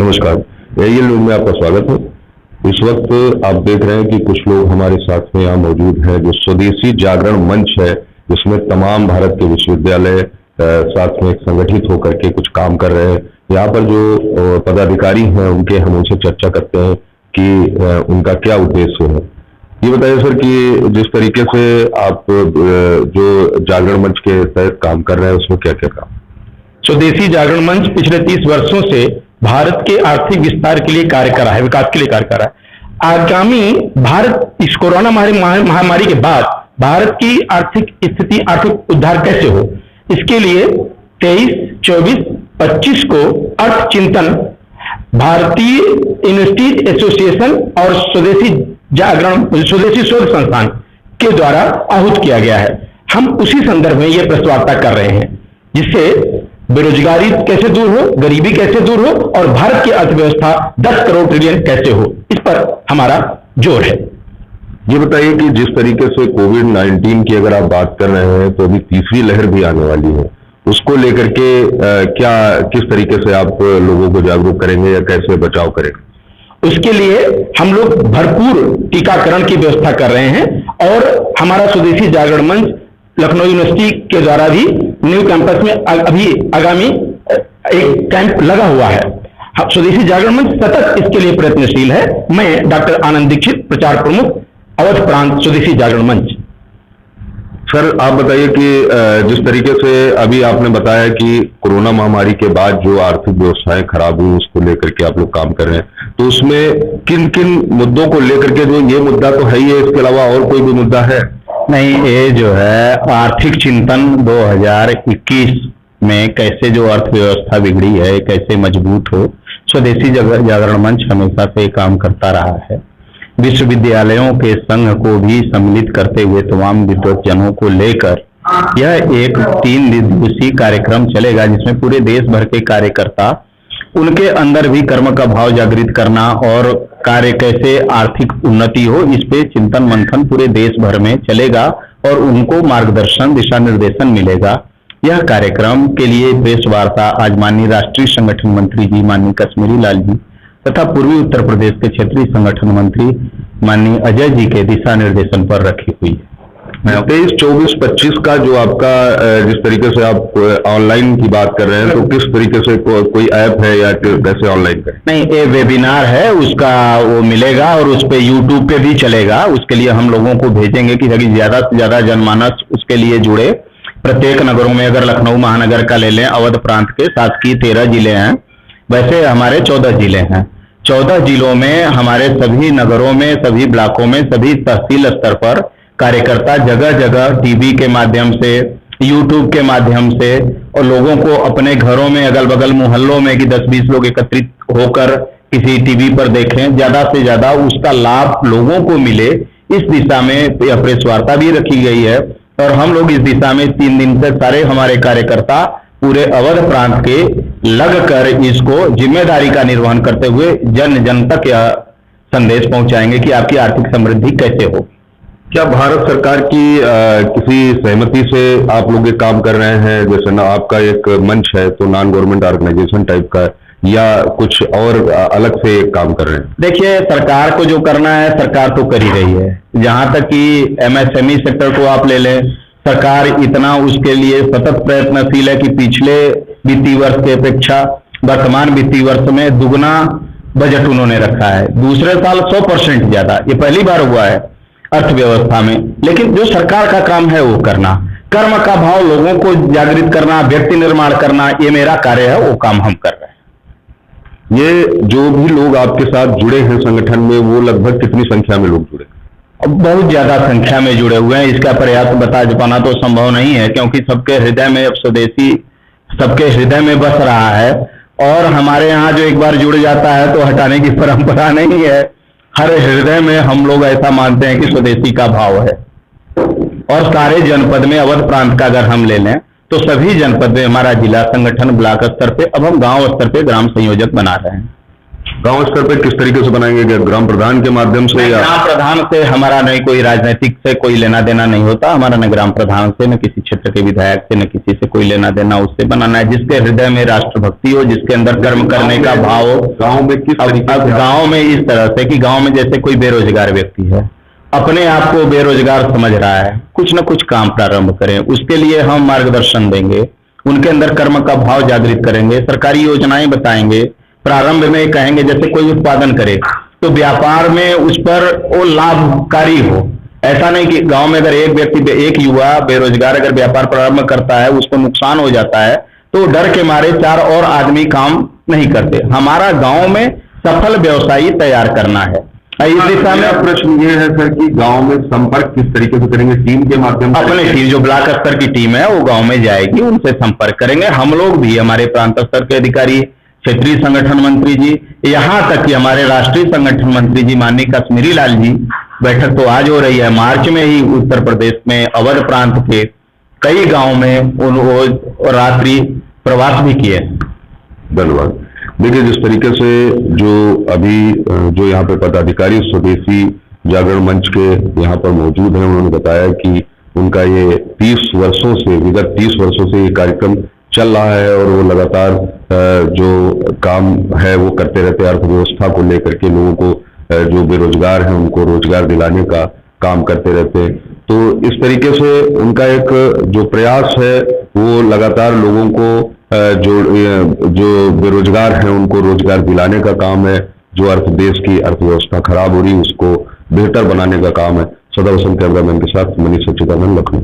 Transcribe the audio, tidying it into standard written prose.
नमस्कार, ये लोग में आपका स्वागत है। इस वक्त आप देख रहे हैं कि कुछ लोग हमारे साथ में यहाँ मौजूद हैं, जो स्वदेशी जागरण मंच है, जिसमें तमाम भारत के विश्वविद्यालय साथ में संगठित होकर के कुछ काम कर रहे हैं। यहाँ पर जो पदाधिकारी हैं उनके हम उनसे चर्चा करते हैं कि उनका क्या उद्देश्य है। ये बताइए सर कि जिस तरीके से आप जो जागरण मंच के तहत काम कर रहे हैं उसमें क्या क्या काम? स्वदेशी जागरण मंच पिछले 30 वर्षों से भारत के आर्थिक विस्तार के लिए कार्य कर रहा है, विकास के लिए कार्य कर रहा है। आगामी भारत इस कोरोना महामारी के बाद भारत की आर्थिक स्थिति, आर्थिक उद्धार कैसे हो, इसके लिए 23, 24, 25 को अर्थ चिंतन भारतीय यूनिवर्सिटी एसोसिएशन और स्वदेशी शोध संस्थान के द्वारा आहूत किया गया है। हम उसी संदर्भ में ये प्रश्न वार्ता कर रहे हैं, जिससे बेरोजगारी कैसे दूर हो, गरीबी कैसे दूर हो और भारत की अर्थव्यवस्था 10 करोड़ ट्रिलियन कैसे हो, इस पर हमारा जोर है। ये बताइए कि जिस तरीके से कोविड-19 की अगर आप बात कर रहे हैं तो अभी तीसरी लहर भी आने वाली है, उसको लेकर के किस तरीके से आप लोगों को जागरूक करेंगे या कैसे बचाव करेंगे? उसके लिए हम लोग भरपूर टीकाकरण की व्यवस्था कर रहे हैं और हमारा स्वदेशी जागरण मंच लखनऊ यूनिवर्सिटी के द्वारा भी न्यू कैंपस में अभी आगामी एक कैंप लगा हुआ है। स्वदेशी जागरण मंच सतत इसके लिए प्रयत्नशील है। मैं डॉक्टर आनंद दीक्षित, प्रचार प्रमुख, अवध प्रांत, स्वदेशी जागरण मंच। सर आप बताइए कि जिस तरीके से अभी आपने बताया कि कोरोना महामारी के बाद जो आर्थिक व्यवस्थाएं खराब हुई उसको लेकर के आप लोग काम कर रहे हैं, तो उसमें किन किन मुद्दों को लेकर के, जो ये मुद्दा तो है ही है, इसके अलावा और कोई भी मुद्दा है? नहीं, ये जो है आर्थिक चिंतन 2021 में कैसे जो अर्थव्यवस्था बिगड़ी है, कैसे मजबूत हो, स्वदेशी जागरण मंच हमेशा से काम करता रहा है। विश्वविद्यालयों के संघ को भी सम्मिलित करते हुए तमाम विद्वतजनों को लेकर यह एक 3 दिवसीय कार्यक्रम चलेगा, जिसमें पूरे देश भर के कार्यकर्ता, उनके अंदर भी कर्म का भाव जागृत करना और कार्य कैसे आर्थिक उन्नति हो, इस पे चिंतन मंथन पूरे देश भर में चलेगा और उनको मार्गदर्शन, दिशा निर्देशन मिलेगा। यह कार्यक्रम के लिए प्रेस वार्ता आज माननीय राष्ट्रीय संगठन मंत्री जी माननीय कश्मीरी लाल जी तथा पूर्वी उत्तर प्रदेश के क्षेत्रीय संगठन मंत्री माननीय अजय जी के दिशा निर्देशन पर रखी हुई है। 23, 24, 25 का जो आपका जिस तरीके से आप ऑनलाइन की बात कर रहे हैं, तो किस तरीके से कोई ऐप है या कैसे ऑनलाइन करें? नहीं, ये वेबिनार है, उसका वो मिलेगा और उस पे यूट्यूब पे भी चलेगा। उसके लिए हम लोगों को भेजेंगे कि ज्यादा से ज्यादा जनमानस उसके लिए जुड़े। प्रत्येक नगरों में, अगर लखनऊ महानगर का ले लें, अवध प्रांत के शासकीय 13 जिले हैं, वैसे हमारे 14 जिले हैं। 14 जिलों में हमारे सभी नगरों में, सभी ब्लॉकों में, सभी तहसील स्तर पर कार्यकर्ता जगह जगह टीवी के माध्यम से, यूट्यूब के माध्यम से और लोगों को अपने घरों में, अगल बगल मोहल्लों में कि 10-20 लोग एकत्रित होकर किसी टीवी पर देखें, ज्यादा से ज्यादा उसका लाभ लोगों को मिले, इस दिशा में प्रेस वार्ता भी रखी गई है। और हम लोग इस दिशा में 3 दिन से सारे हमारे कार्यकर्ता पूरे अवध प्रांत के लग कर इसको जिम्मेदारी का निर्वहन करते हुए जन जन तक यह संदेश पहुंचाएंगे कि आपकी आर्थिक समृद्धि कैसे हो। क्या भारत सरकार की किसी सहमति से आप लोग ये काम कर रहे हैं? जैसे ना आपका एक मंच है तो नॉन गवर्नमेंट ऑर्गेनाइजेशन टाइप का, या कुछ और अलग से काम कर रहे हैं? देखिए, सरकार को जो करना है सरकार तो कर ही रही है। जहां तक कि एमएसएमई सेक्टर को आप ले लें, सरकार इतना उसके लिए सतत प्रयत्नशील है कि पिछले वित्तीय वर्ष की अपेक्षा वर्तमान वित्तीय वर्ष में दुगना बजट उन्होंने रखा है। दूसरे साल 100% ज्यादा, ये पहली बार हुआ है अर्थव्यवस्था में। लेकिन जो सरकार का काम है वो करना, कर्म का भाव लोगों को जागृत करना, व्यक्ति निर्माण करना, ये मेरा कार्य है, वो काम हम कर रहे हैं। ये जो भी लोग आपके साथ जुड़े हैं संगठन में, वो लगभग कितनी संख्या में लोग जुड़े? बहुत ज्यादा संख्या में जुड़े हुए हैं। इसका पर्याप्त बता पाना तो संभव नहीं है, क्योंकि सबके हृदय में अब स्वदेशी सबके हृदय में बस रहा है। और हमारे यहाँ जो एक बार जुड़ जाता है तो हटाने की परंपरा नहीं है। हर हृदय में हम लोग ऐसा मानते हैं कि स्वदेशी का भाव है। और सारे जनपद में, अवध प्रांत का अगर हम ले लें तो सभी जनपद में हमारा जिला संगठन ब्लॉक स्तर पे, अब हम गांव स्तर पे ग्राम संयोजक बना रहे हैं। गांव स्तर पे किस तरीके से बनाएंगे, क्या ग्राम प्रधान के माध्यम से या? ग्राम प्रधान से हमारा नहीं, कोई राजनीतिक से कोई लेना देना नहीं होता हमारा, न ग्राम प्रधान से, न किसी क्षेत्र के विधायक से, न किसी से कोई लेना देना। उससे बनाना है जिसके हृदय में राष्ट्रभक्ति हो, जिसके अंदर कर्म करने का भाव हो। गाँव में किस तरीके से? गाँव में इस तरह से कि गाँव में जैसे कोई बेरोजगार व्यक्ति है, अपने आप को बेरोजगार समझ रहा है, कुछ न कुछ काम प्रारंभ करें, उसके लिए हम मार्गदर्शन देंगे, उनके अंदर कर्म का भाव जागृत करेंगे, सरकारी योजनाएं बताएंगे। प्रारंभ में कहेंगे जैसे कोई उत्पादन करे तो व्यापार में उस पर वो लाभकारी हो। ऐसा नहीं कि गांव में अगर एक व्यक्ति, एक युवा बेरोजगार अगर व्यापार प्रारंभ करता है, उसको नुकसान हो जाता है तो डर के मारे 4 और आदमी काम नहीं करते। हमारा गांव में सफल व्यवसायी तैयार करना है। इस दिशा में प्रश्न ये है सर कि गांव में संपर्क किस तरीके से करेंगे? टीम के माध्यम से? अपने टीम, जो ब्लॉक स्तर की टीम है वो गांव में जाएगी, उनसे संपर्क करेंगे। हम लोग भी, हमारे प्रांत स्तर के अधिकारी, क्षेत्रीय संगठन मंत्री जी, यहाँ तक कि हमारे राष्ट्रीय संगठन मंत्री जी माननीय कश्मीरी लाल जी, बैठक तो आज हो रही है, मार्च में ही उत्तर प्रदेश में अवध प्रांत के कई गांव में वो रात्रि प्रवास भी किए। धन्यवाद। देखिए, जिस तरीके से जो अभी जो यहाँ पे पदाधिकारी स्वदेशी जागरण मंच के यहाँ पर मौजूद हैं, उन्होंने बताया कि उनका ये विगत 30 वर्षों से ये कार्यक्रम चल रहा है और वो लगातार जो काम है वो करते रहते हैं। अर्थव्यवस्था को लेकर के लोगों को, जो बेरोजगार हैं उनको रोजगार दिलाने का काम करते रहते हैं। तो इस तरीके से उनका एक जो प्रयास है वो लगातार लोगों को जो बेरोजगार हैं उनको रोजगार दिलाने का काम है। जो देश की अर्थव्यवस्था खराब हो रही है उसको बेहतर बनाने का काम है। सदा वसंत कैमरामैन के साथ मनीष सच्चिदानंद, लखनऊ।